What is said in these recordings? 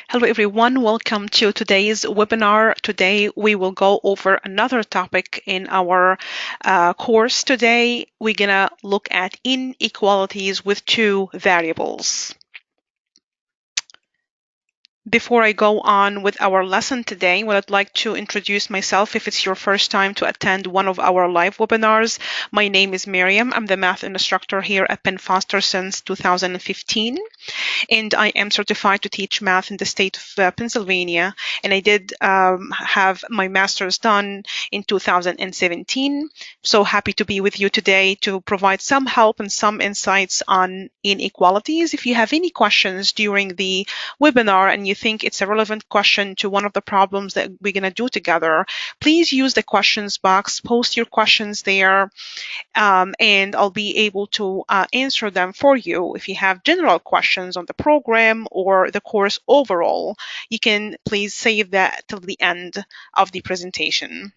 Hello everyone, welcome to today's webinar. Today we will go over another topic in our course. Today we're gonna look at inequalities with two variables. Before I go on with our lesson today, well, I'd like to introduce myself if it's your first time to attend one of our live webinars. My name is Miriam. I'm the math instructor here at Penn since 2015. And I am certified to teach math in the state of Pennsylvania. And I did have my master's done in 2017. So happy to be with you today to provide some help and some insights on inequalities. If you have any questions during the webinar and you think it's a relevant question to one of the problems that we're going to do together, please use the questions box, post your questions there, and I'll be able to answer them for you. If you have general questions on the program or the course overall, you can please save that till the end of the presentation.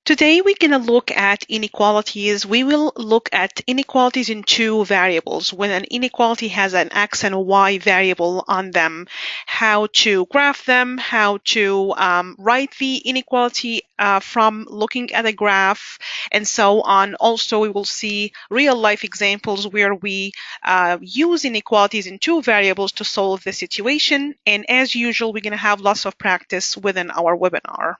Today we're going to look at inequalities. We will look at inequalities in two variables. When an inequality has an x and a y variable on them, how to graph them, how to write the inequality from looking at a graph, and so on. Also, we will see real-life examples where we use inequalities in two variables to solve the situation. And as usual, we're going to have lots of practice within our webinar.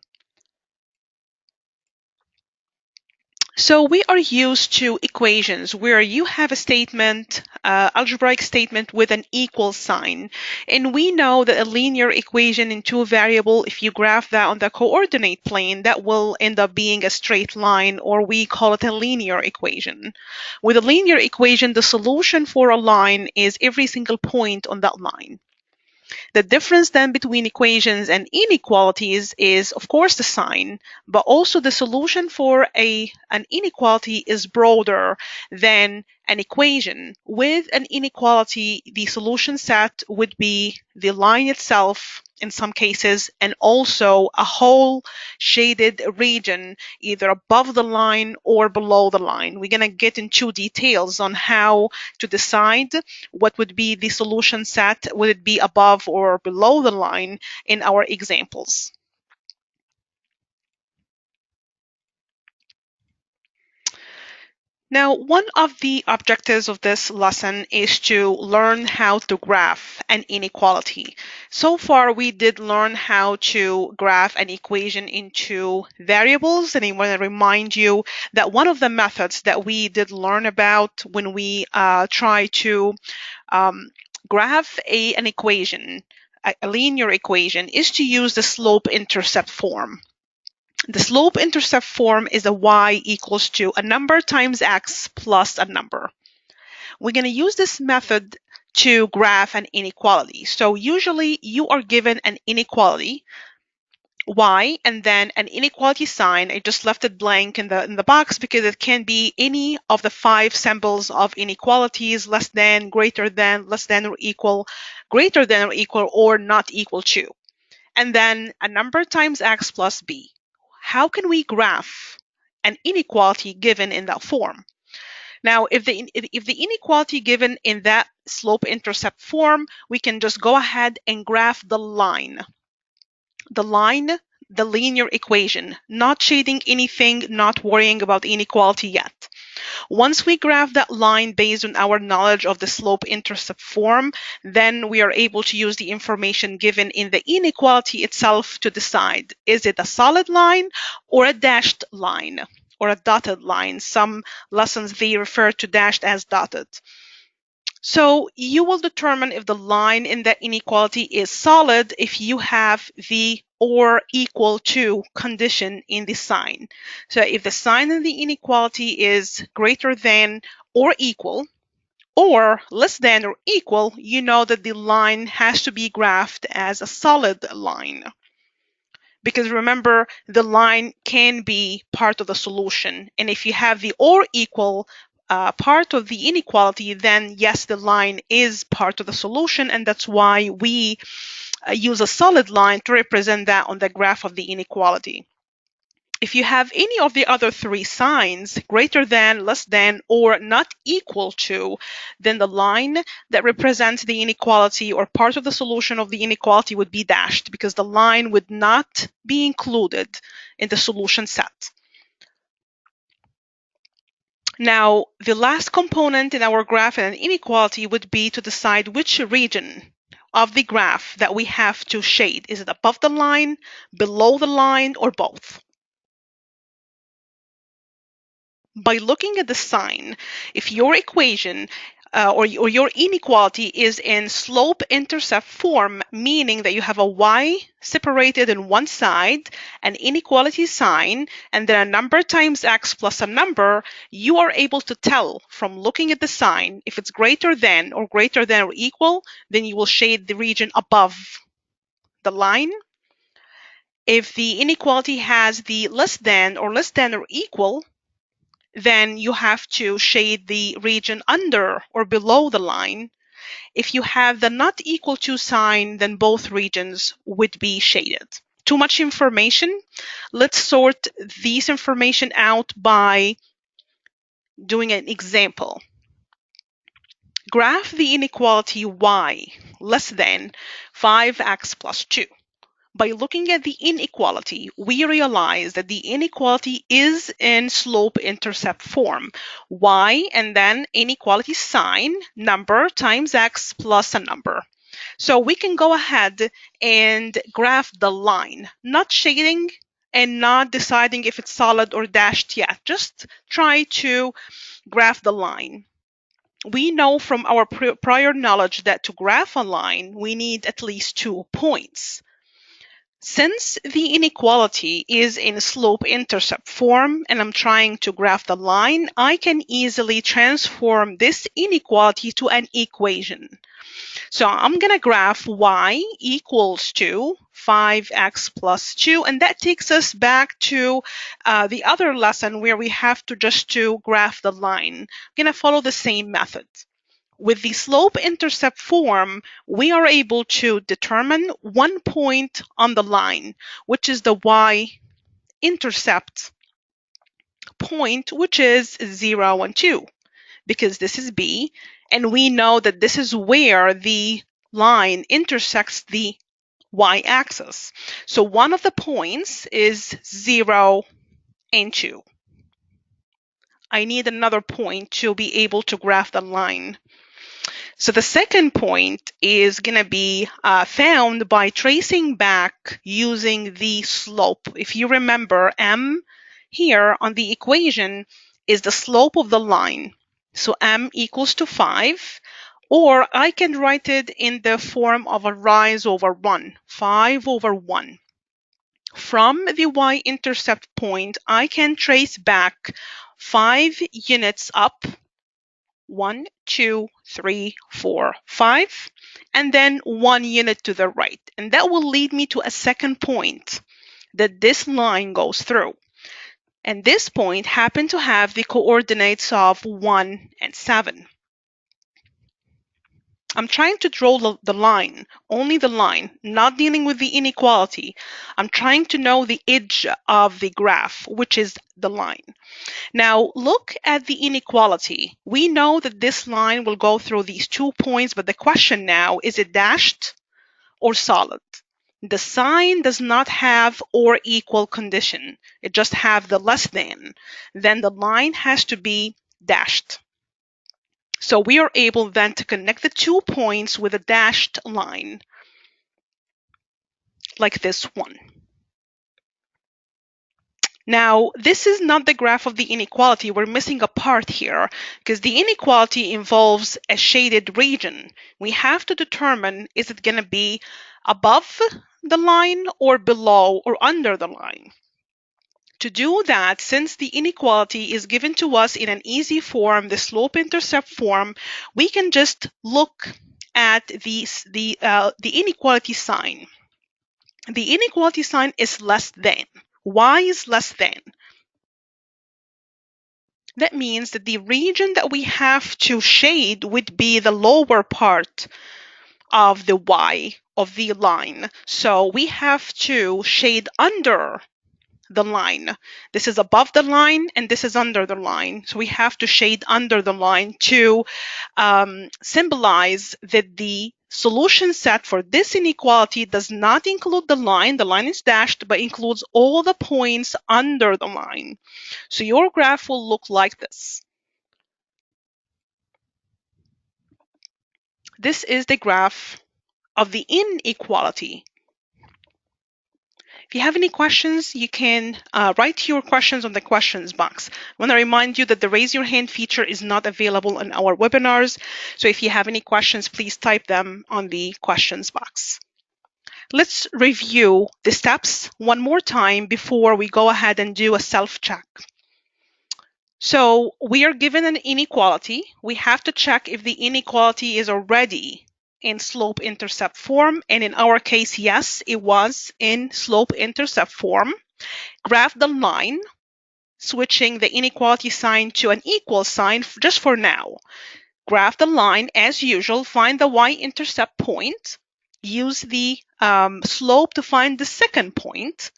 So we are used to equations where you have a statement, algebraic statement with an equal sign. And we know that a linear equation in two variable, if you graph that on the coordinate plane, that will end up being a straight line, or we call it a linear equation. With a linear equation, the solution for a line is every single point on that line. The difference then between equations and inequalities is, of course, the sign, but also the solution for an inequality is broader than an equation. With an inequality, the solution set would be the line itself in some cases, and also a whole shaded region either above the line or below the line. We're going to get into details on how to decide what would be the solution set. Would it be above or below the line in our examples? Now, one of the objectives of this lesson is to learn how to graph an inequality. So far, we did learn how to graph an equation into variables, and I want to remind you that one of the methods that we did learn about when we try to graph an equation, a linear equation, is to use the slope-intercept form. The slope-intercept form is a y equals to a number times x plus a number. We're going to use this method to graph an inequality. So usually you are given an inequality, y, and then an inequality sign. I just left it blank in the box because it can be any of the 5 symbols of inequalities: less than, greater than, less than or equal, greater than or equal, or not equal to. And then a number times x plus b. How can we graph an inequality given in that form? Now, if the inequality given in that slope-intercept form, we can just go ahead and graph the line. The linear equation, not shading anything, not worrying about inequality yet. Once we graph that line based on our knowledge of the slope-intercept form, then we are able to use the information given in the inequality itself to decide, is it a solid line or a dashed line or a dotted line? Some lessons, they refer to dashed as dotted. So you will determine if the line in that inequality is solid if you have the or equal to condition in the sign. So if the sign in the inequality is greater than or equal, or less than or equal, you know that the line has to be graphed as a solid line. Because remember, the line can be part of the solution. And if you have the or equal part of the inequality, then yes, the line is part of the solution, and that's why we use a solid line to represent that on the graph of the inequality. If you have any of the other three signs, greater than, less than, or not equal to, then the line that represents the inequality or part of the solution of the inequality would be dashed because the line would not be included in the solution set. Now, the last component in our graph and an inequality would be to decide which region of the graph that we have to shade. Is it above the line, below the line, or both? By looking at the sign, if your equation or your inequality is in slope-intercept form, meaning that you have a y separated in one side, an inequality sign, and then a number times x plus a number, you are able to tell from looking at the sign if it's greater than or equal, then you will shade the region above the line. If the inequality has the less than or equal, then you have to shade the region under or below the line. If you have the not equal to sign, then both regions would be shaded. Too much information? Let's sort these information out by doing an example. Graph the inequality y less than 5x plus 2. By looking at the inequality, we realize that the inequality is in slope-intercept form. Y and then inequality sign, number times x plus a number. So we can go ahead and graph the line, not shading and not deciding if it's solid or dashed yet. Just try to graph the line. We know from our prior knowledge that to graph a line, we need at least 2 points. Since the inequality is in slope-intercept form and I'm trying to graph the line, I can easily transform this inequality to an equation. So I'm going to graph y equals to 5x plus 2, and that takes us back to the other lesson where we have to just to graph the line. I'm going to follow the same method. With the slope-intercept form, we are able to determine one point on the line, which is the y-intercept point, which is 0 and 2, because this is B, and we know that this is where the line intersects the y-axis. So one of the points is 0 and 2. I need another point to be able to graph the line. So the second point is going to be found by tracing back using the slope. If you remember, m here on the equation is the slope of the line. So m equals to 5, or I can write it in the form of a rise over 1, 5 over 1. From the y-intercept point, I can trace back 5 units up, 1, 2, 3, 4, 5, and then 1 unit to the right. And that will lead me to a second point that this line goes through. And this point happened to have the coordinates of 1 and 7. I'm trying to draw the line, only the line, not dealing with the inequality. I'm trying to know the edge of the graph, which is the line. Now, look at the inequality. We know that this line will go through these 2 points, but the question now, is it dashed or solid? The sign does not have or equal condition. It just have the less than. Then the line has to be dashed. So we are able then to connect the 2 points with a dashed line, like this one. Now, this is not the graph of the inequality. We're missing a part here because the inequality involves a shaded region. We have to determine, is it going to be above the line or below or under the line? To do that, since the inequality is given to us in an easy form, the slope-intercept form, we can just look at the inequality sign. The inequality sign is less than. Y is less than. That means that the region that we have to shade would be the lower part of the Y of the line. So we have to shade under the line. This is above the line and this is under the line. So we have to shade under the line to symbolize that the solution set for this inequality does not include the line is dashed, but includes all the points under the line. So your graph will look like this. This is the graph of the inequality. If you have any questions, you can write your questions on the questions box. I want to remind you that the raise your hand feature is not available in our webinars. So if you have any questions, please type them on the questions box. Let's review the steps one more time before we go ahead and do a self-check. So we are given an inequality. We have to check if the inequality is already in slope-intercept form, and in our case, yes, it was in slope-intercept form. Graph the line, switching the inequality sign to an equal sign just for now. Graph the line as usual, find the y-intercept point, use the slope to find the second point,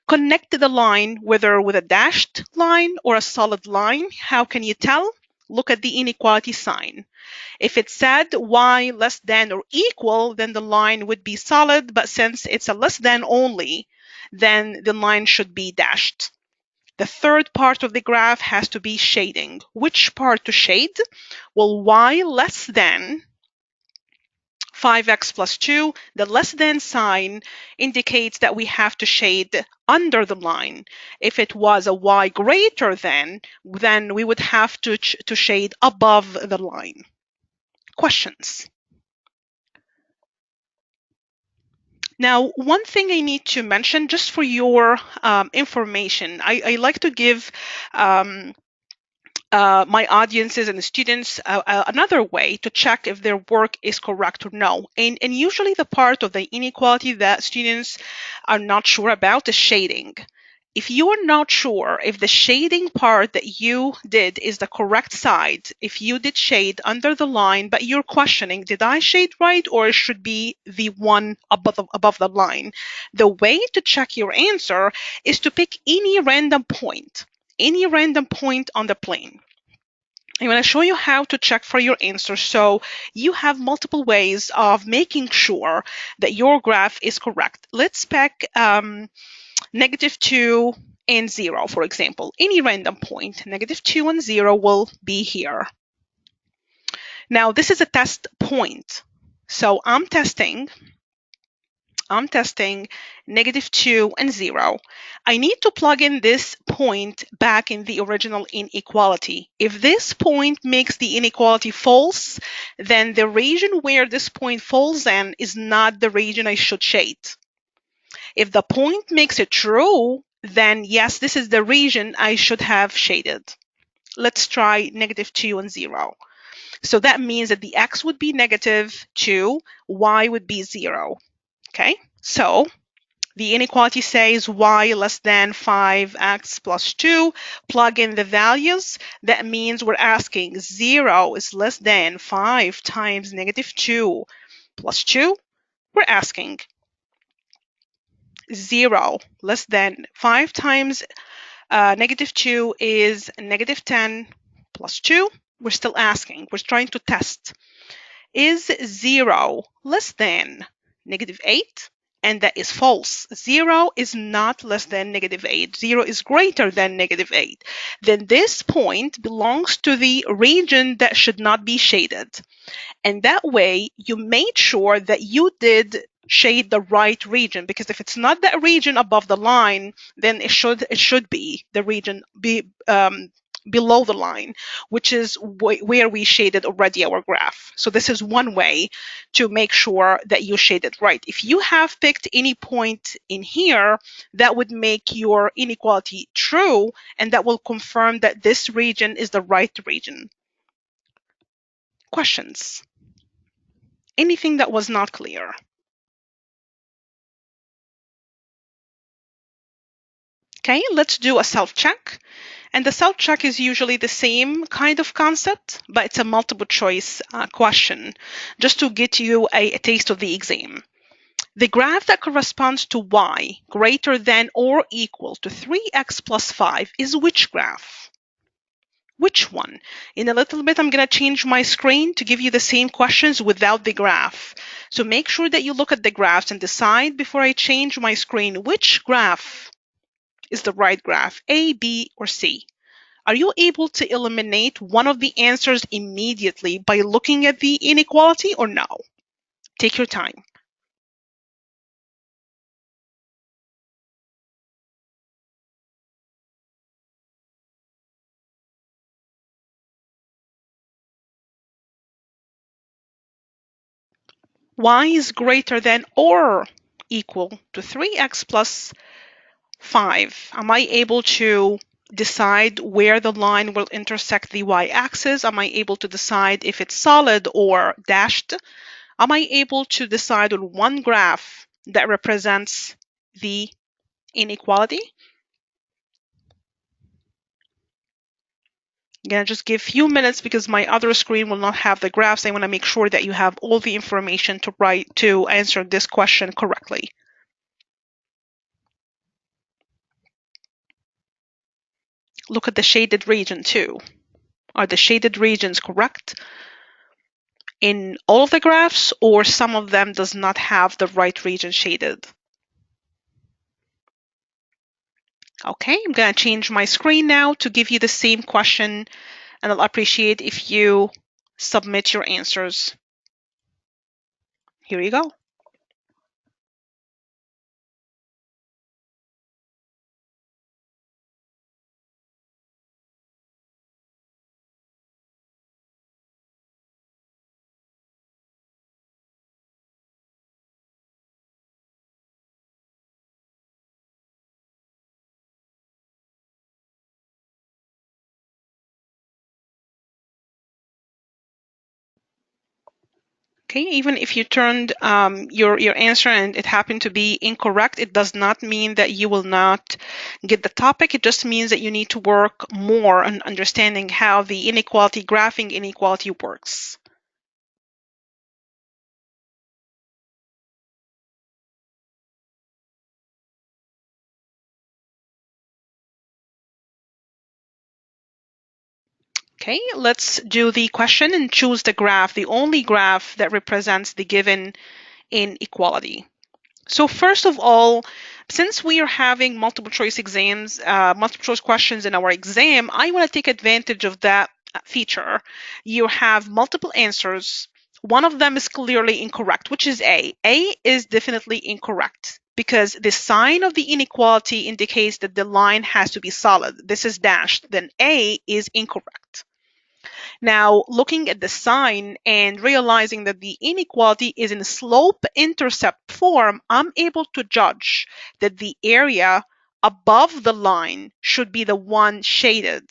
connect the line whether with a dashed line or a solid line. How can you tell? Look at the inequality sign. If it said y less than or equal, then the line would be solid, but since it's a less than only, then the line should be dashed. The third part of the graph has to be shading. Which part to shade? Well, y less than 5x plus 2, the less than sign indicates that we have to shade under the line. If it was a y greater than, then we would have to shade above the line. Questions? Now, one thing I need to mention just for your information, I like to give my audiences and the students another way to check if their work is correct or no. And usually the part of the inequality that students are not sure about is shading. If you are not sure if the shading part that you did is the correct side, if you did shade under the line, but you're questioning, did I shade right or it should be the one above the line? The way to check your answer is to pick any random point on the plane. I'm going to show you how to check for your answer. So you have multiple ways of making sure that your graph is correct. Let's pick -2 and 0, for example. Any random point, -2 and 0 will be here. Now, this is a test point. So I'm testing -2 and 0. I need to plug in this point back in the original inequality. If this point makes the inequality false, then the region where this point falls in is not the region I should shade. If the point makes it true, then yes, this is the region I should have shaded. Let's try -2 and 0. So that means that the x would be -2, y would be 0. Okay, so the inequality says y less than 5x plus 2. Plug in the values. That means we're asking 0 is less than 5 times -2 plus 2. We're asking 0 less than 5 times -2 is -10 plus 2. We're still asking. We're trying to test. Is 0 less than -8? And that is false. 0 is not less than -8. 0 is greater than -8. Then this point belongs to the region that should not be shaded. And that way, you made sure that you did shade the right region, because if it's not that region above the line, then it should be the region below the line, which is where we shaded already our graph. So this is one way to make sure that you shaded right. If you have picked any point in here, that would make your inequality true, and that will confirm that this region is the right region. Questions? Anything that was not clear? Okay, let's do a self-check. And the self-check is usually the same kind of concept, but it's a multiple choice question, just to get you a taste of the exam. The graph that corresponds to y greater than or equal to 3x plus 5 is which graph? Which one? In a little bit, I'm going to change my screen to give you the same questions without the graph. So make sure that you look at the graphs and decide before I change my screen which graph is the right graph, A, B, or C. Are you able to eliminate one of the answers immediately by looking at the inequality or no? Take your time. Y is greater than or equal to 3x plus 5. Am I able to decide where the line will intersect the y-axis? Am I able to decide if it's solid or dashed? Am I able to decide on one graph that represents the inequality? I'm going to just give a few minutes because my other screen will not have the graphs. I want to make sure that you have all the information to answer this question correctly. Look at the shaded region too. Are the shaded regions correct in all of the graphs, or some of them does not have the right region shaded? Okay, I'm going to change my screen now to give you the same question, and I'll appreciate if you submit your answers. Here you go. Okay, even if you turned your answer and it happened to be incorrect, it does not mean that you will not get the topic. It just means that you need to work more on understanding how the inequality, graphing inequality works. Okay, let's do the question and choose the graph, the only graph that represents the given inequality. So first of all, since we are having multiple choice exams, multiple choice questions in our exam, I want to take advantage of that feature. You have multiple answers. One of them is clearly incorrect, which is A. A is definitely incorrect because the sign of the inequality indicates that the line has to be solid. This is dashed, then A is incorrect. Now, looking at the sign and realizing that the inequality is in slope-intercept form, I'm able to judge that the area above the line should be the one shaded.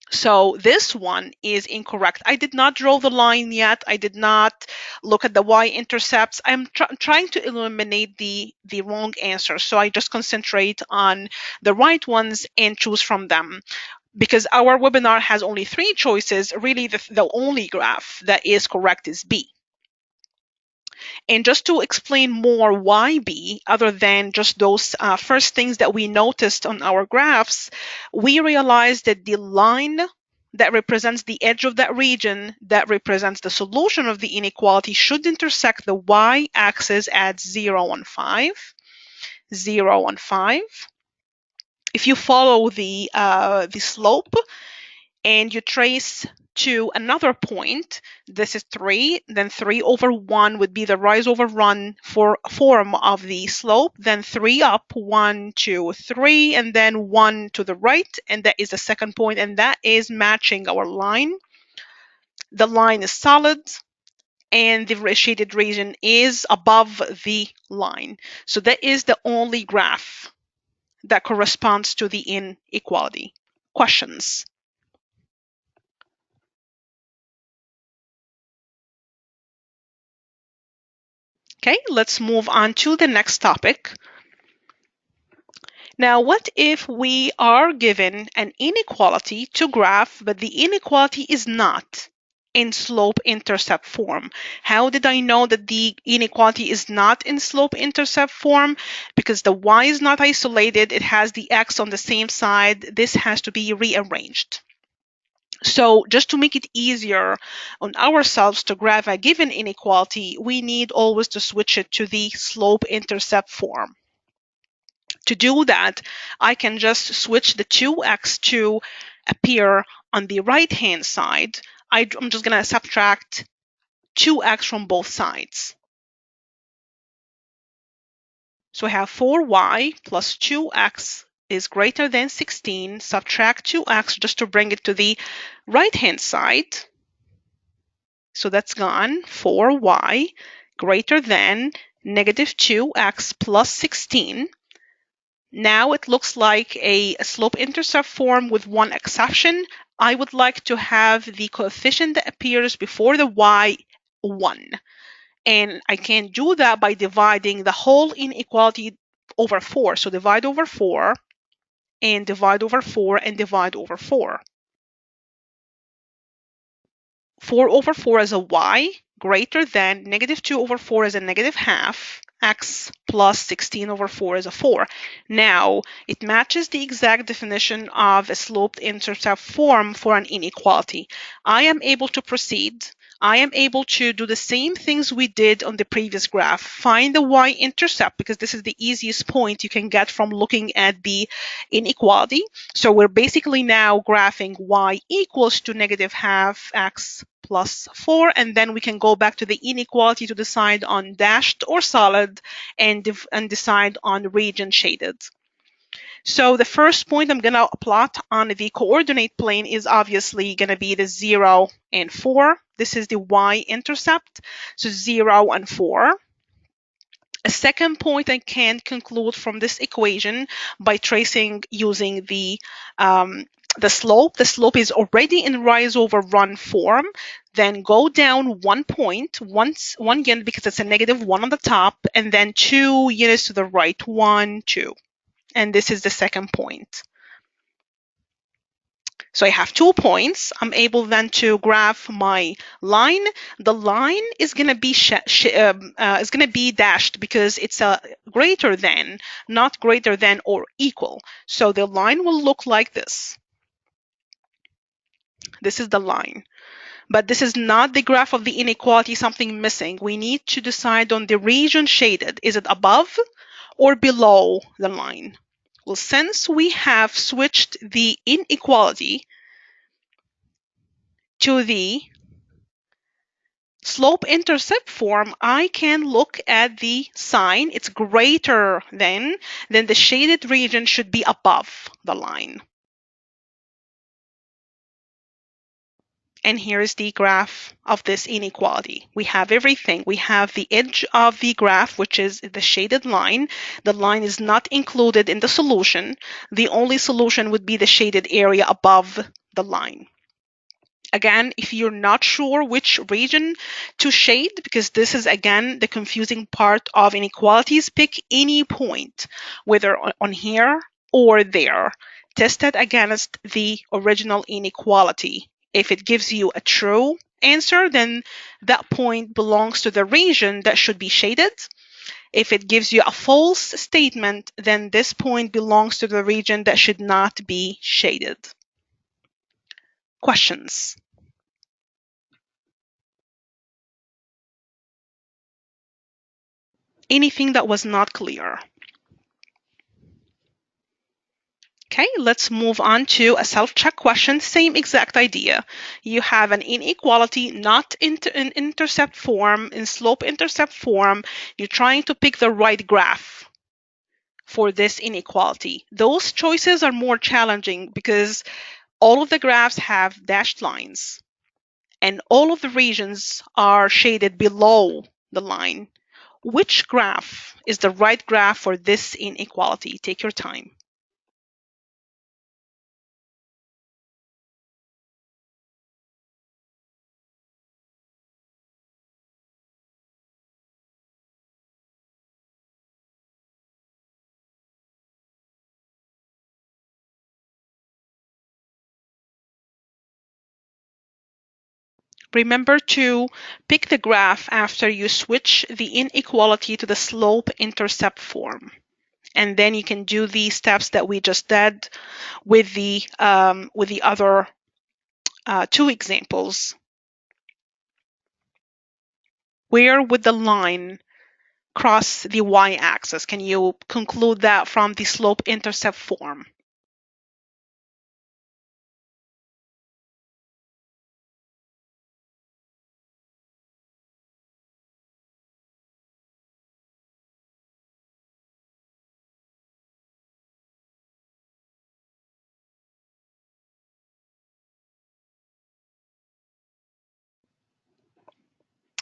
So this one is incorrect. I did not draw the line yet. I did not look at the y-intercepts. I'm trying to eliminate the wrong answer. So I just concentrate on the right ones and choose from them. Because our webinar has only 3 choices, really the only graph that is correct is B. And just to explain more why B, other than just those first things that we noticed on our graphs, we realized that the line that represents the edge of that region that represents the solution of the inequality should intersect the y-axis at 0 and 5. 0 and 5. If you follow the slope, and you trace to another point, this is 3, then 3 over 1 would be the rise over run form of the slope, then 3 up, 1, 2, 3, and then 1 to the right, and that is the second point, and that is matching our line. The line is solid, and the shaded region is above the line. So that is the only graph that corresponds to the inequality. Questions? Okay, let's move on to the next topic. Now, what if we are given an inequality to graph, but the inequality is not in slope-intercept form. How did I know that the inequality is not in slope-intercept form? Because the y is not isolated, it has the x on the same side. This has to be rearranged. So just to make it easier on ourselves to graph a given inequality, we need always to switch it to the slope-intercept form. To do that, I can just switch the 2x to appear on the right-hand side. I'm just going to subtract 2x from both sides. So I have 4y plus 2x is greater than 16. Subtract 2x just to bring it to the right-hand side. So that's gone. 4y greater than negative 2x plus 16. Now it looks like a slope-intercept form with one exception. I would like to have the coefficient that appears before the y 1. And I can do that by dividing the whole inequality over 4. So divide over 4 and divide over 4 and divide over 4. 4 over 4 is a y greater than negative 2 over 4 is a negative half. X plus 16 over 4 is a 4. Now, it matches the exact definition of a sloped-intercept form for an inequality. I am able to proceed. I am able to do the same things we did on the previous graph. Find the y-intercept because this is the easiest point you can get from looking at the inequality. So we're basically now graphing y equals to negative half x plus 4, and then we can go back to the inequality to decide on dashed or solid and decide on region shaded. So the first point I'm going to plot on the coordinate plane is obviously going to be the 0 and 4. This is the y-intercept, so 0 and 4. A second point I can conclude from this equation by tracing using the slope. The slope is already in rise over run form. Then go down 1 point, one unit because it's a negative 1 on the top, and then 2 units to the right, 1, 2. And this is the second point. So I have 2 points. I'm able then to graph my line. The line is going to be dashed because it's a greater than, not greater than or equal. So the line will look like this. This is the line. But this is not the graph of the inequality, something missing. We need to decide on the region shaded. Is it above or below the line? Well, since we have switched the inequality to the slope-intercept form, I can look at the sign. It's greater than, then the shaded region should be above the line. And here is the graph of this inequality. We have everything. We have the edge of the graph, which is the shaded line. The line is not included in the solution. The only solution would be the shaded area above the line. Again, if you're not sure which region to shade, because this is, again, the confusing part of inequalities, pick any point, whether on here or there. Test it against the original inequality. If it gives you a true answer, then that point belongs to the region that should be shaded. If it gives you a false statement, then this point belongs to the region that should not be shaded. Questions? Anything that was not clear? Okay, let's move on to a self-check question. Same exact idea. You have an inequality not in intercept form, in slope-intercept form. You're trying to pick the right graph for this inequality. Those choices are more challenging because all of the graphs have dashed lines and all of the regions are shaded below the line. Which graph is the right graph for this inequality? Take your time. Remember to pick the graph after you switch the inequality to the slope-intercept form. And then you can do the steps that we just did with the other two examples. Where would the line cross the y-axis? Can you conclude that from the slope-intercept form?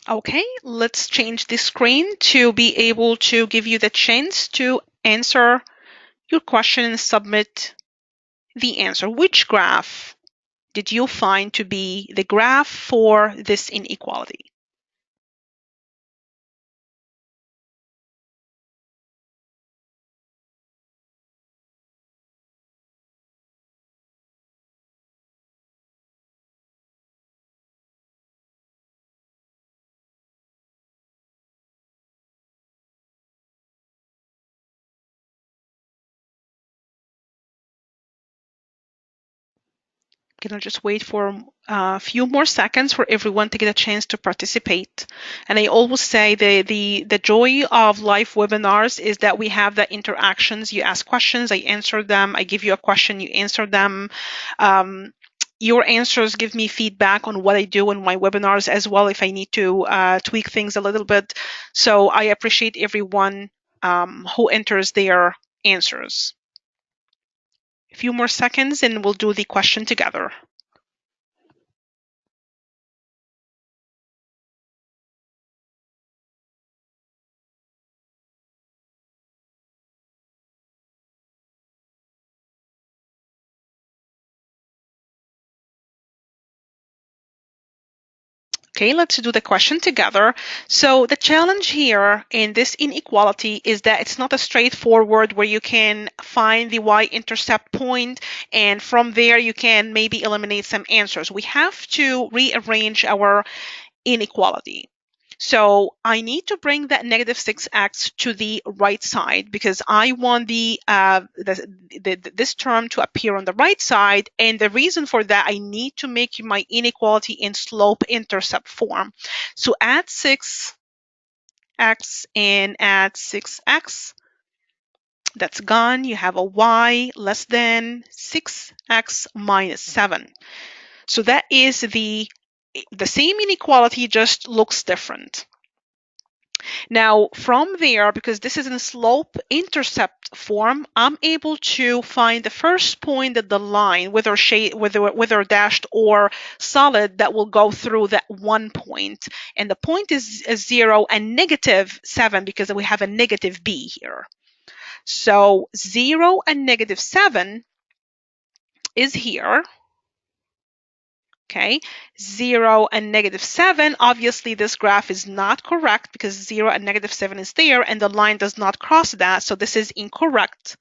Okay, let's change the screen to be able to give you the chance to answer your question and submit the answer. Which graph did you find to be the graph for this inequality? Gonna just wait for a few more seconds for everyone to get a chance to participate. And I always say the joy of live webinars is that we have the interactions. You ask questions, I answer them. I give you a question, you answer them. Your answers give me feedback on what I do in my webinars as well if I need to tweak things a little bit. So I appreciate everyone who enters their answers. A few more seconds and we'll do the question together. Okay, let's do the question together. So the challenge here in this inequality is that it's not a straightforward where you can find the y-intercept point and from there you can maybe eliminate some answers. We have to rearrange our inequality. So I need to bring that negative 6x to the right side because I want this term to appear on the right side. And the reason for that, I need to make my inequality in slope-intercept form. So add 6x and add 6x. That's gone. You have a y less than 6x minus 7. So that is the same inequality, just looks different. Now, from there, because this is in slope-intercept form, I'm able to find the first point that the line, whether dashed or solid, that will go through that one point. And the point is 0 and negative 7 because we have a negative b here. So 0 and negative 7 is here. Okay, 0 and negative 7, obviously this graph is not correct because 0 and negative 7 is there and the line does not cross that, so this is incorrect.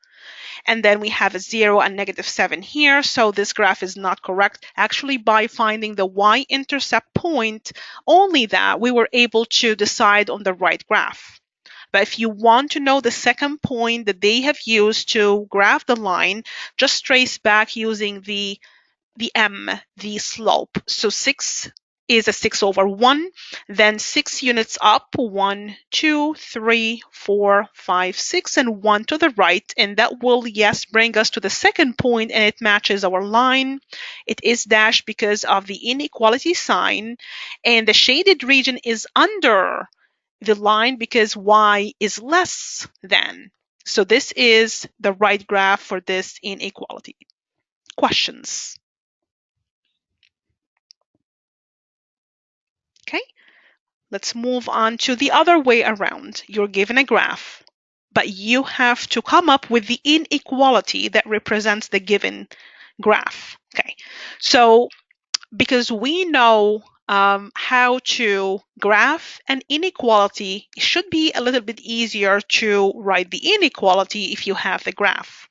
And then we have a 0 and negative 7 here, so this graph is not correct. Actually, by finding the y-intercept point, only that we were able to decide on the right graph. But if you want to know the second point that they have used to graph the line, just trace back using the m, the slope. So 6 is a 6 over 1, then 6 units up, 1, 2, 3, 4, 5, 6, and 1 to the right. And that will, yes, bring us to the second point, and it matches our line. It is dashed because of the inequality sign, and the shaded region is under the line because y is less than. So this is the right graph for this inequality. Questions? Okay, let's move on to the other way around. You're given a graph, but you have to come up with the inequality that represents the given graph. Okay, so because we know how to graph an inequality, it should be a little bit easier to write the inequality if you have the graph.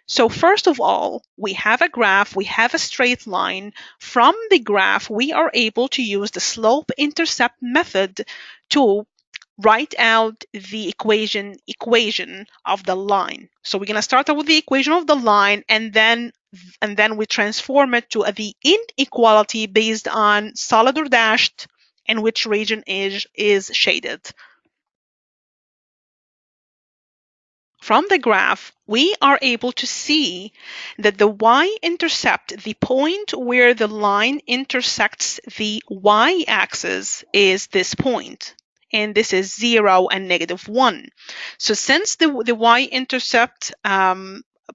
So first of all, we have a graph, we have a straight line. From the graph, we are able to use the slope-intercept method to write out the equation of the line. So we're going to start out with the equation of the line, and then we transform it to the inequality based on solid or dashed and which region is shaded. From the graph, we are able to see that the y-intercept, the point where the line intersects the y-axis, is this point. And this is 0 and -1. So since the y-intercept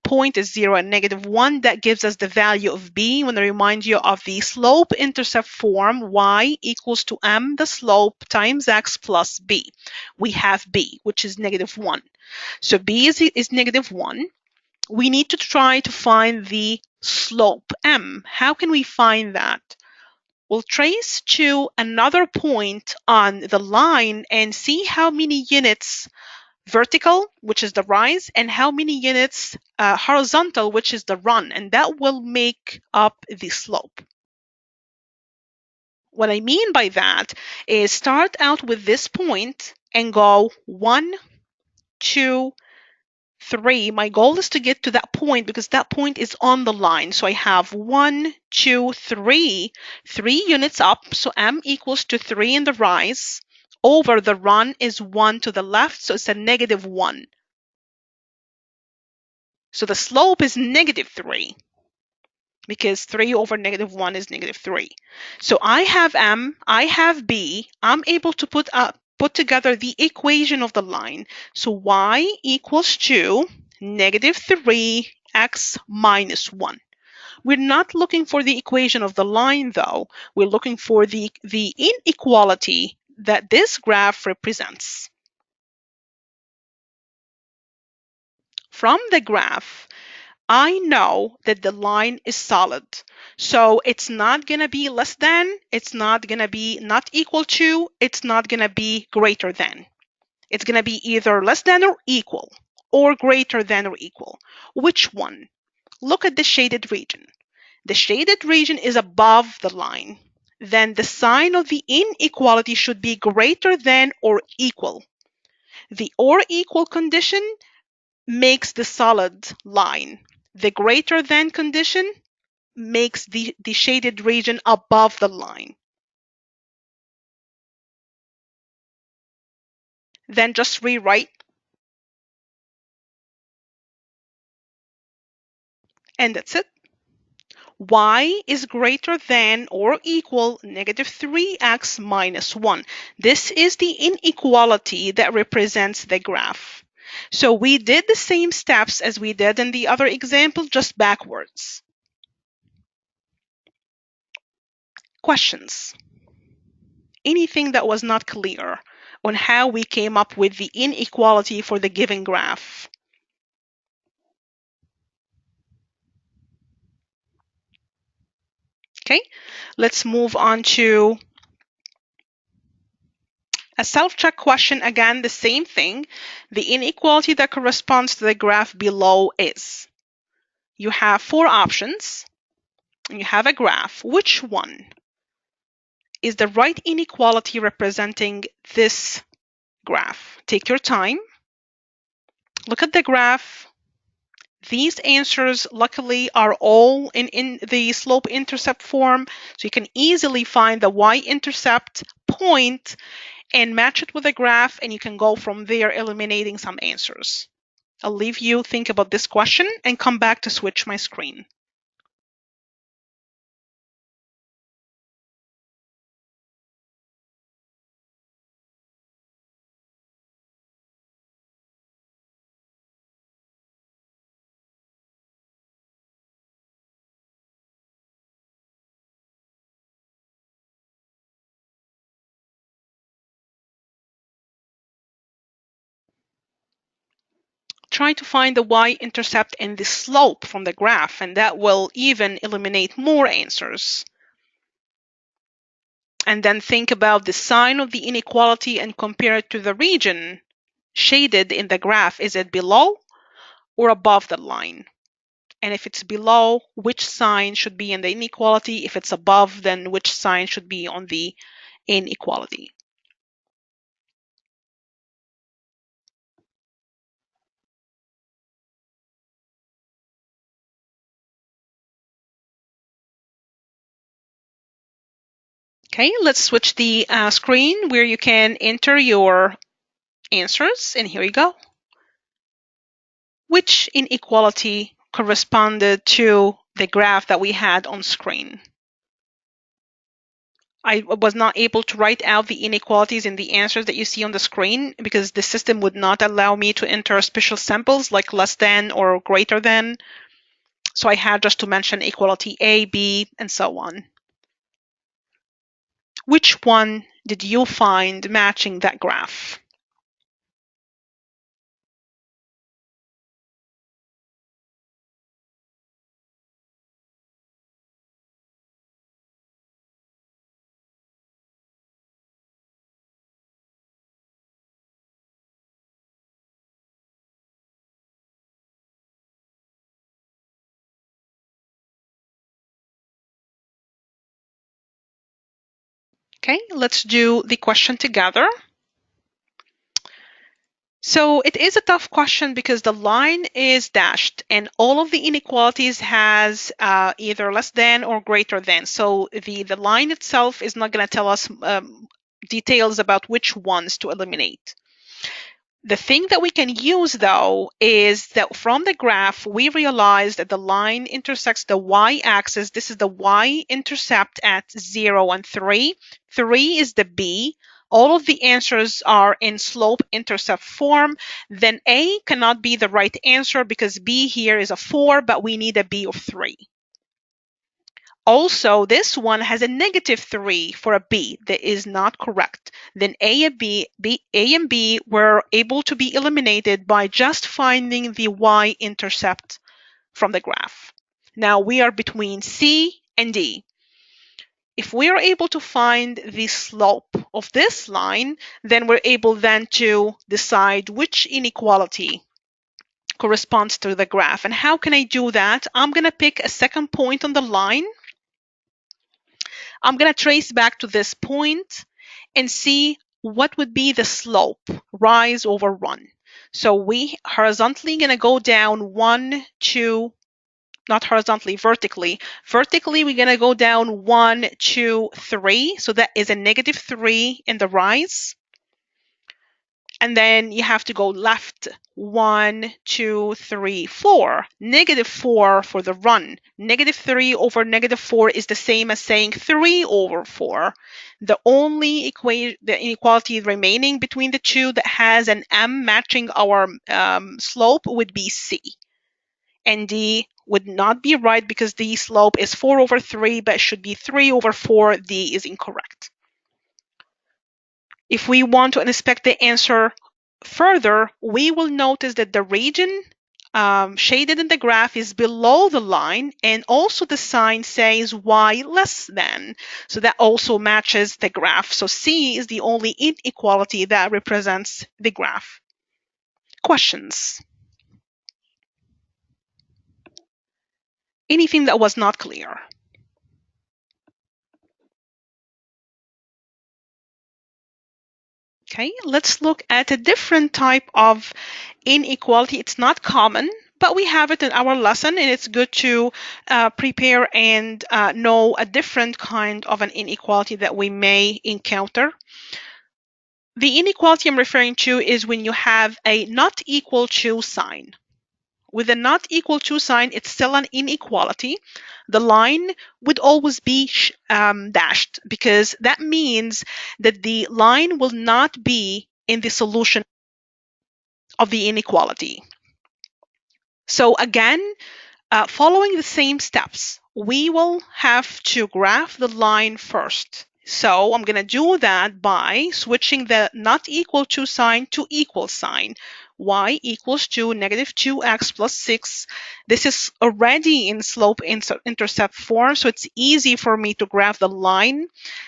point is 0 and -1, that gives us the value of b. I want to remind you of the slope-intercept form, y equals to m, the slope, times x plus b. We have b, which is -1. So b is -1. We need to try to find the slope, m. How can we find that? We'll trace to another point on the line and see how many units vertical, which is the rise, and how many units horizontal, which is the run, and that will make up the slope. What I mean by that is start out with this point and go 1, 2, 3. My goal is to get to that point because that point is on the line. So I have 1, 2, 3, 3 units up. So m equals to 3 in the rise. Over the run is 1 to the left. So it's a -1. So the slope is -3 because 3 over -1 is -3. So I have m, I have b. I'm able to put together the equation of the line. So y equals to -3x minus 1. We're not looking for the equation of the line, though. We're looking for the inequality that this graph represents. From the graph, I know that the line is solid. So it's not going to be less than, it's not going to be not equal to, it's not going to be greater than. It's going to be either less than or equal, or greater than or equal. Which one? Look at the shaded region. The shaded region is above the line. Then the sign of the inequality should be greater than or equal. The or equal condition makes the solid line. The greater than condition makes the shaded region above the line. Then just rewrite. And that's it. Y is greater than or equal -3x minus 1. This is the inequality that represents the graph. So we did the same steps as we did in the other example, just backwards. Questions? Anything that was not clear on how we came up with the inequality for the given graph? Okay, let's move on to a self-check question. Again, the same thing. The inequality that corresponds to the graph below is, you have 4 options and you have a graph. Which one is the right inequality representing this graph? Take your time. Look at the graph. These answers, luckily, are all in the slope-intercept form, so you can easily find the y-intercept point and match it with a graph, and you can go from there eliminating some answers. I'll leave you think about this question and come back to switch my screen. Try to find the y-intercept and the slope from the graph, and that will even eliminate more answers. And then think about the sign of the inequality and compare it to the region shaded in the graph. Is it below or above the line? And if it's below, which sign should be in the inequality? If it's above, then which sign should be on the inequality? Okay, let's switch the screen where you can enter your answers. And here you go. Which inequality corresponded to the graph that we had on screen? I was not able to write out the inequalities in the answers that you see on the screen because the system would not allow me to enter special samples like less than or greater than. So I had just to mention equality A, B, and so on. Which one did you find matching that graph? Okay, let's do the question together. So it is a tough question because the line is dashed and all of the inequalities has either less than or greater than. So the line itself is not going to tell us details about which ones to eliminate. The thing that we can use though is that from the graph, we realize that the line intersects the y-axis. This is the y-intercept at 0 and 3. 3 is the b. All of the answers are in slope-intercept form. Then A cannot be the right answer because B here is a 4, but we need a B of 3. Also, this one has a -3 for a B that is not correct. Then A and B were able to be eliminated by just finding the y-intercept from the graph. Now we are between C and D. If we are able to find the slope of this line, then we're able then to decide which inequality corresponds to the graph. And how can I do that? I'm going to pick a second point on the line. I'm going to trace back to this point and see what would be the slope, rise over run. So we horizontally going to go down 1, 2, not horizontally, vertically. Vertically, we're going to go down 1, 2, 3. So that is a -3 in the rise. And then you have to go left 1, 2, 3, 4. -4 for the run. -3 over -4 is the same as saying 3 over 4. The only the inequality remaining between the two that has an m matching our slope would be C. And D would not be right because the slope is 4 over 3, but it should be 3 over 4. D is incorrect. If we want to inspect the answer further, we will notice that the region shaded in the graph is below the line, and also the sign says y less than. So that also matches the graph. So C is the only inequality that represents the graph. Questions? Anything that was not clear? Okay, let's look at a different type of inequality. It's not common, but we have it in our lesson, and it's good to prepare and know a different kind of an inequality that we may encounter. The inequality I'm referring to is when you have a not equal to sign. With a not equal to sign, it's still an inequality. The line would always be dashed because that means that the line will not be in the solution of the inequality. So again, following the same steps, we will have to graph the line first. So I'm going to do that by switching the not equal to sign to equal sign. Y equals to -2x plus 6. This is already in slope-intercept form, so it's easy for me to graph the line.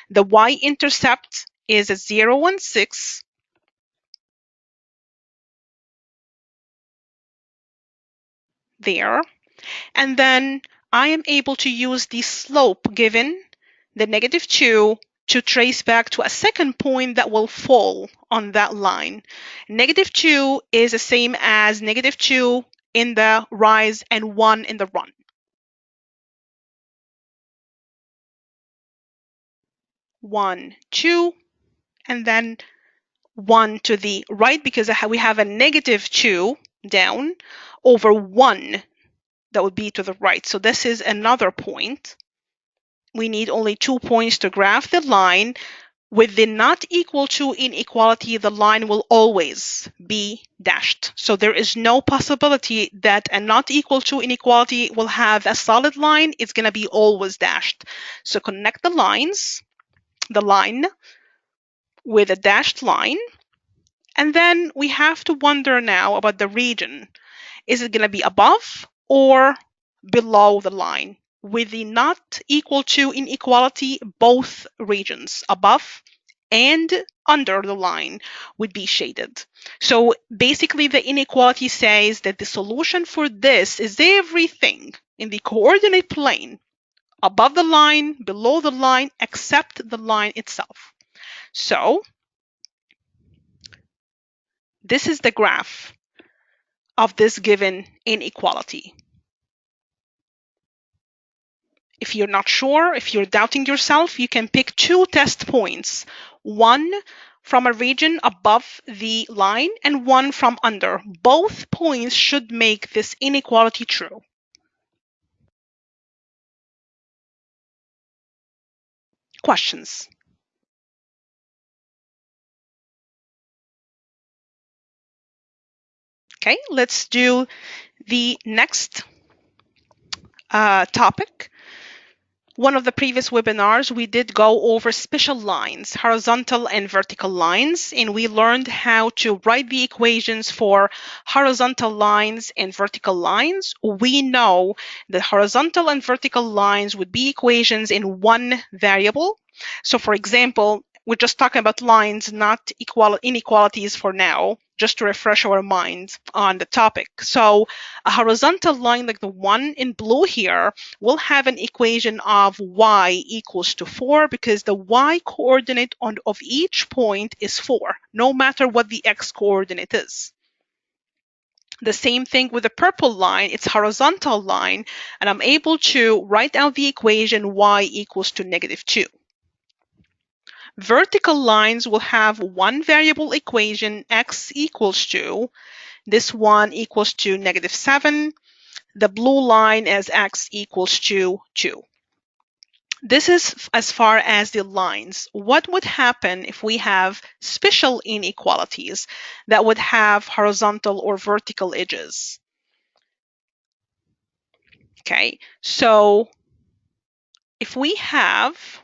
The y-intercept is a 0 and 6. There. And then I am able to use the slope given, the -2, to trace back to a second point that will fall on that line. -2 is the same as -2 in the rise and 1 in the run. 1, 2, and then 1 to the right because we have a -2 down over 1 that would be to the right. So this is another point. We need only 2 points to graph the line. With the not equal to inequality, the line will always be dashed. So there is no possibility that a not equal to inequality will have a solid line. It's going to be always dashed. So connect the lines, the line with a dashed line. And then we have to wonder now about the region. Is it going to be above or below the line? With the not equal to inequality, both regions, above and under the line, would be shaded. So basically, the inequality says that the solution for this is everything in the coordinate plane, above the line, below the line, except the line itself. So this is the graph of this given inequality. If you're not sure, if you're doubting yourself, you can pick 2 test points, one from a region above the line and one from under. Both points should make this inequality true. Questions? Okay, let's do the next topic. One of the previous webinars, we did go over special lines, horizontal and vertical lines, and we learned how to write the equations for horizontal lines and vertical lines. We know that horizontal and vertical lines would be equations in one variable. So for example, we're just talking about lines, not inequalities for now, just to refresh our minds on the topic. So a horizontal line like the one in blue here will have an equation of y equals to 4 because the y coordinate of each point is 4, no matter what the x coordinate is. The same thing with the purple line, it's horizontal line, and I'm able to write out the equation y equals to -2. Vertical lines will have one variable equation, x equals to, this one equals to -7. The blue line as x equals to 2. This is as far as the lines. What would happen if we have special inequalities that would have horizontal or vertical edges? Okay, so if we have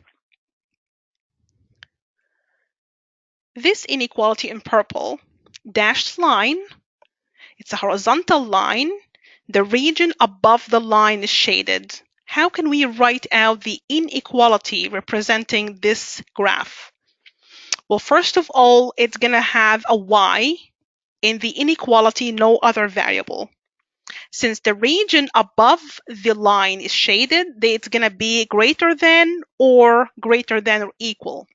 this inequality in purple, dashed line, it's a horizontal line, the region above the line is shaded. How can we write out the inequality representing this graph? Well, first of all, it's going to have a y in the inequality, no other variable. Since the region above the line is shaded, it's going to be greater than or equal.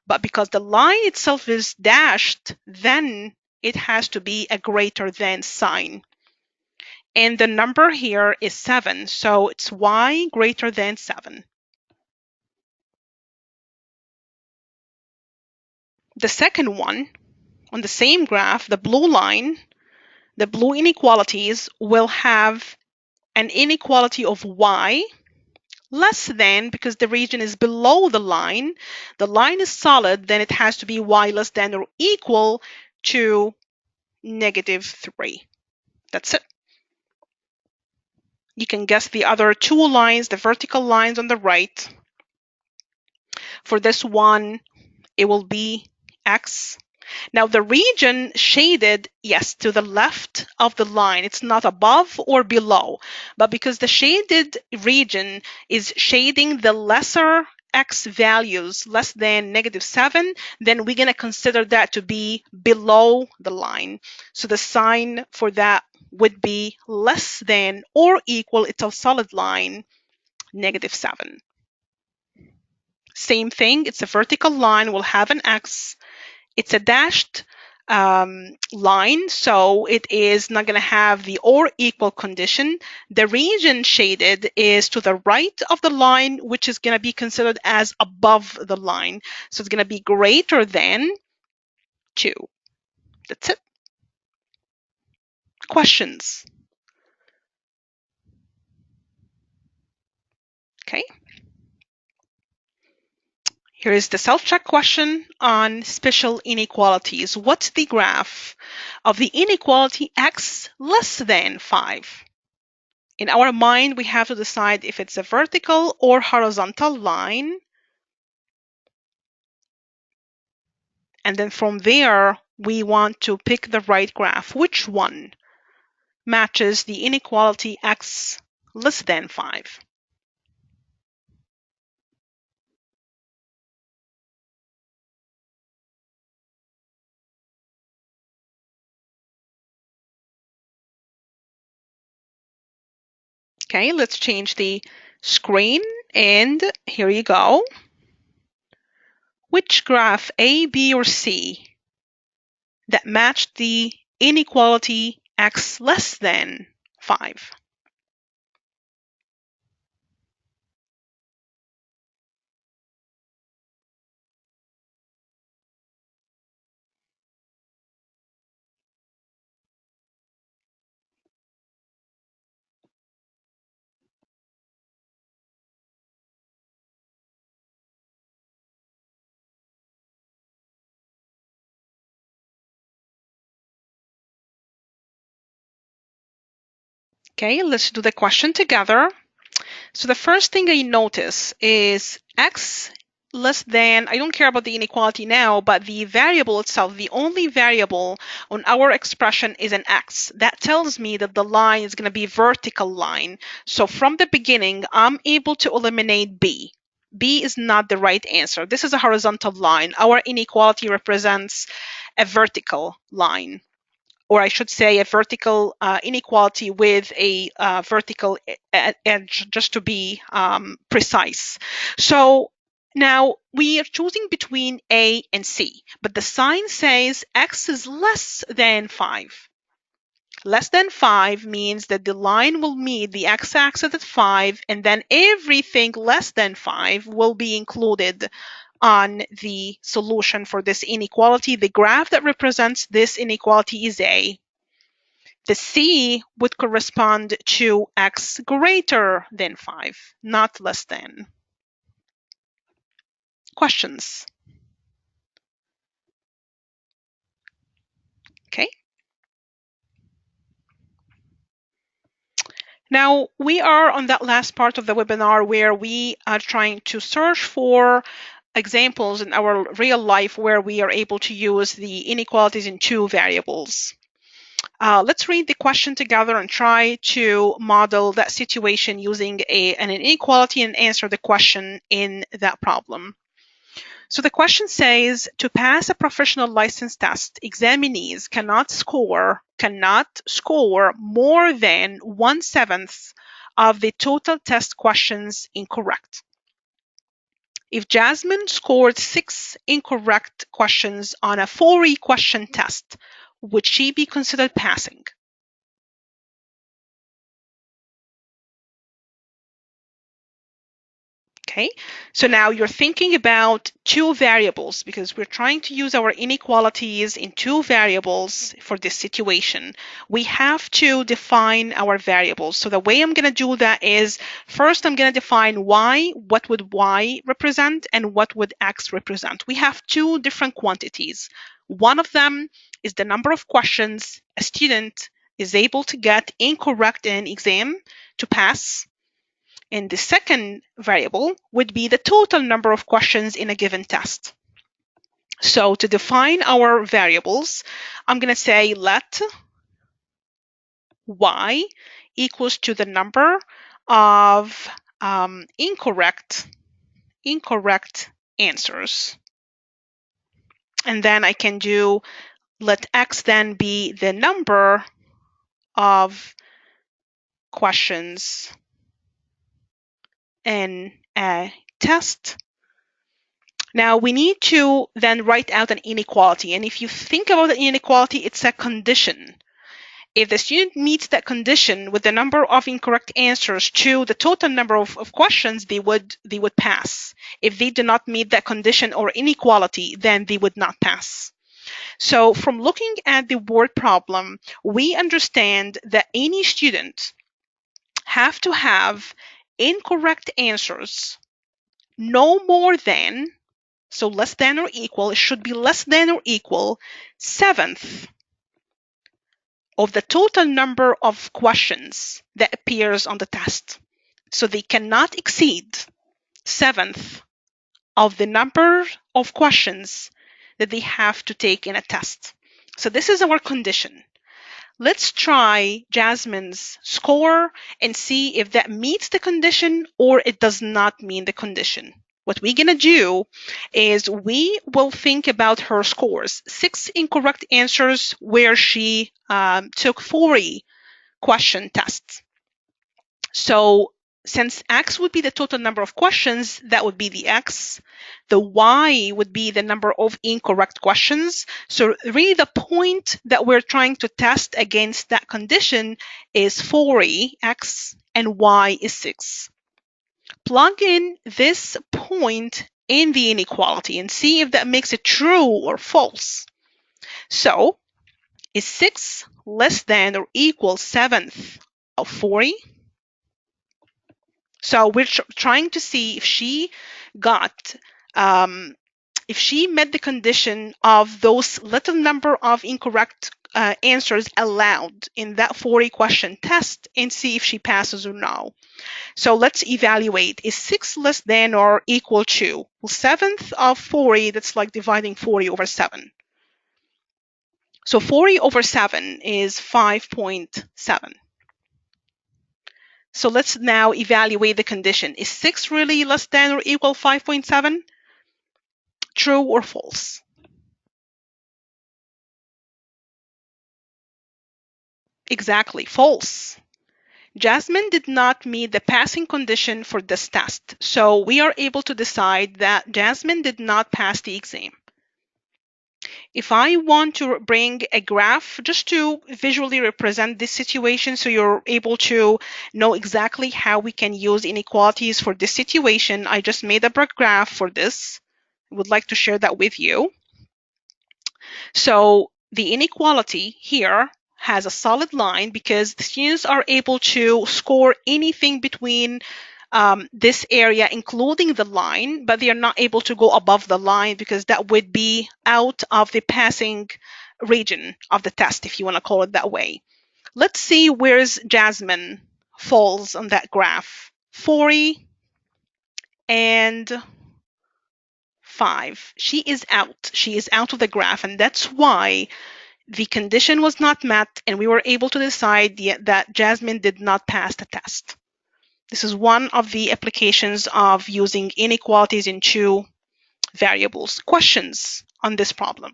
But because the line itself is dashed, then it has to be a greater than sign. And the number here is 7, so it's y greater than 7. The second one, on the same graph, the blue line, the blue inequalities will have an inequality of y less than, because the region is below the line is solid, then it has to be y less than or equal to -3. That's it. You can guess the other 2 lines, the vertical lines on the right. For this one, it will be x. Now the region shaded, yes, to the left of the line. It's not above or below, but because the shaded region is shading the lesser x values less than -7, then we're going to consider that to be below the line. So the sign for that would be less than or equal, it's a solid line, -7. Same thing, it's a vertical line, will have an x. It's a dashed line, so it is not going to have the or equal condition. The region shaded is to the right of the line, which is going to be considered as above the line. So it's going to be greater than 2. That's it. Questions? Okay. Here is the self-check question on special inequalities. What's the graph of the inequality x less than 5? In our mind, we have to decide if it's a vertical or horizontal line. And then from there, we want to pick the right graph. Which one matches the inequality x less than 5? Okay, let's change the screen, and here you go. Which graph, A, B, or C, that matched the inequality x less than 5? Okay, let's do the question together. So the first thing I notice is x less than, I don't care about the inequality now, but the variable itself, the only variable on our expression is an x. That tells me that the line is going to be vertical line. So from the beginning, I'm able to eliminate b. B is not the right answer. This is a horizontal line. Our inequality represents a vertical line, or I should say a vertical inequality with a vertical edge, just to be precise. So now we are choosing between A and C, but the sign says x is less than 5. Less than 5 means that the line will meet the x-axis at 5, and then everything less than 5 will be included on the solution for this inequality. The graph that represents this inequality is A. The C would correspond to x greater than 5, not less than. Questions? Okay. Now, we are on that last part of the webinar where we are trying to search for examples in our real life where we are able to use the inequalities in 2 variables. Let's read the question together and try to model that situation using an inequality and answer the question in that problem. So the question says, to pass a professional license test, examinees cannot score more than 1/7 of the total test questions incorrect. If Jasmine scored 6 incorrect questions on a 40-question test, would she be considered passing? Okay, so now you're thinking about 2 variables because we're trying to use our inequalities in 2 variables for this situation. We have to define our variables. So the way I'm going to do that is, first I'm going to define y, what would y represent, and what would x represent. We have 2 different quantities. One of them is the number of questions a student is able to get incorrect in an exam to pass. And the second variable would be the total number of questions in a given test. So to define our variables, I'm going to say let y equals to the number of incorrect answers. And then I can do let x then be the number of questions in a test. Now we need to then write out an inequality. And if you think about an inequality, it's a condition. If the student meets that condition with the number of incorrect answers to the total number of questions, they would pass. If they do not meet that condition or inequality, then they would not pass. So from looking at the word problem, we understand that any student have to have incorrect answers no more than, so less than or equal, it should be less than or equal 1/7 of the total number of questions that appears on the test. So they cannot exceed 1/7 of the number of questions that they have to take in a test. So this is our condition. Let's try Jasmine's score and see if that meets the condition or it does not meet the condition. What we're going to do is we will think about her scores. 6 incorrect answers where she took 40 question tests. So since X would be the total number of questions, that would be the X. The Y would be the number of incorrect questions. So really the point that we're trying to test against that condition is 40 X and Y is 6. Plug in this point in the inequality and see if that makes it true or false. So is 6 less than or equal 1/7 of 40? So we're trying to see if she got, if she met the condition of those little number of incorrect answers allowed in that 40 question test and see if she passes or no. So let's evaluate. Is 6 less than or equal to? Well, 1/7 of 40, that's like dividing 40 over 7. So 40 over 7 is 5.7. So let's now evaluate the condition. Is 6 really less than or equal 5.7? True or false? Exactly, false. Jasmine did not meet the passing condition for this test. So we are able to decide that Jasmine did not pass the exam. If I want to bring a graph just to visually represent this situation so you're able to know exactly how we can use inequalities for this situation, I just made a graph for this. I would like to share that with you. So the inequality here has a solid line because the students are able to score anything between this area, including the line, but they are not able to go above the line because that would be out of the passing region of the test, if you want to call it that way. Let's see where's Jasmine falls on that graph. 40 and 5. She is out. She is out of the graph, and that's why the condition was not met, and we were able to decide that Jasmine did not pass the test. This is one of the applications of using inequalities in two variables. Questions on this problem?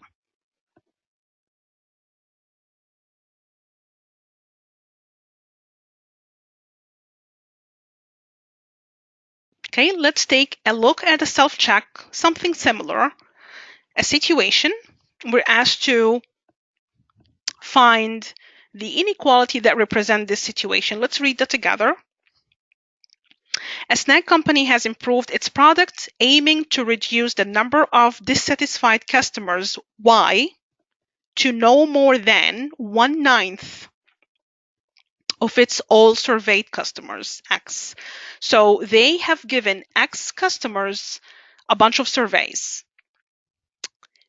Okay, let's take a look at a self-check, something similar. A situation, we're asked to find the inequality that represents this situation. Let's read that together. A snack company has improved its product, aiming to reduce the number of dissatisfied customers, Y, to no more than 1/9 of its all surveyed customers, X. So they have given X customers a bunch of surveys.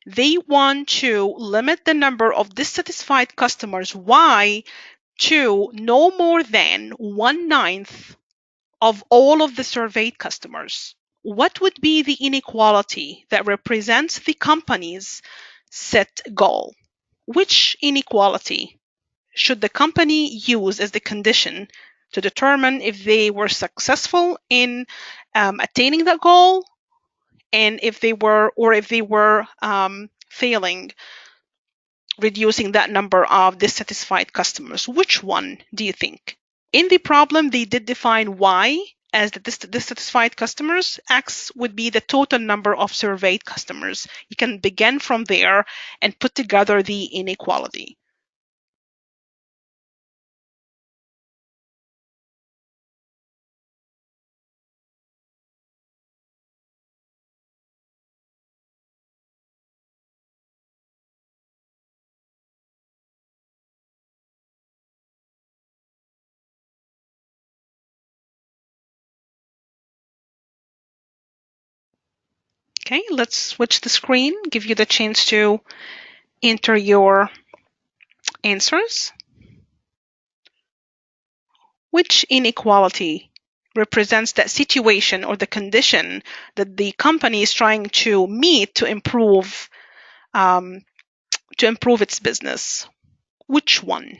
They want to limit the number of dissatisfied customers, Y, to no more than 1/9 of all of the surveyed customers. What would be the inequality that represents the company's set goal? Which inequality should the company use as the condition to determine if they were successful in attaining that goal, and if they were failing reducing that number of dissatisfied customers. Which one do you think? In the problem, they did define Y as the dissatisfied customers. X would be the total number of surveyed customers. You can begin from there and put together the inequality. Okay, let's switch the screen, give you the chance to enter your answers. Which inequality represents that situation or the condition that the company is trying to meet um, to improve its business? Which one?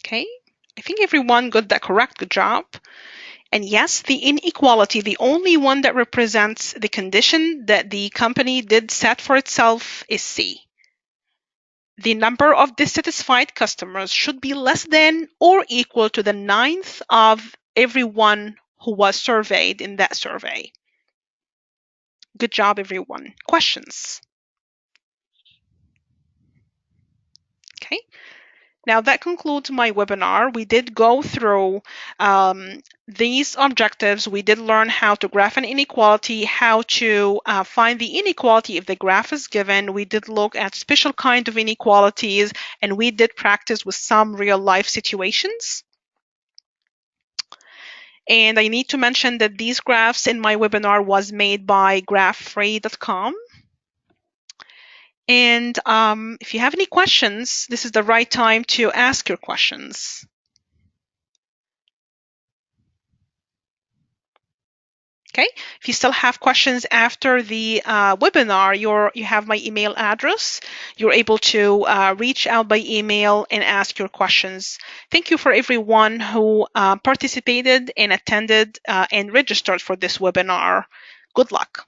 Okay, I think everyone got that correct. Good job. And yes, the inequality, the only one that represents the condition that the company did set for itself is C. The number of dissatisfied customers should be less than or equal to the ninth of everyone who was surveyed in that survey. Good job, everyone. Questions? Okay. Now that concludes my webinar. We did go through these objectives. We did learn how to graph an inequality, how to find the inequality if the graph is given. We did look at special kind of inequalities, and we did practice with some real life situations. And I need to mention that these graphs in my webinar was made by graph3.com. And if you have any questions, this is the right time to ask your questions. Okay, if you still have questions after the webinar, you have my email address. You're able to reach out by email and ask your questions. Thank you for everyone who participated and attended and registered for this webinar. Good luck.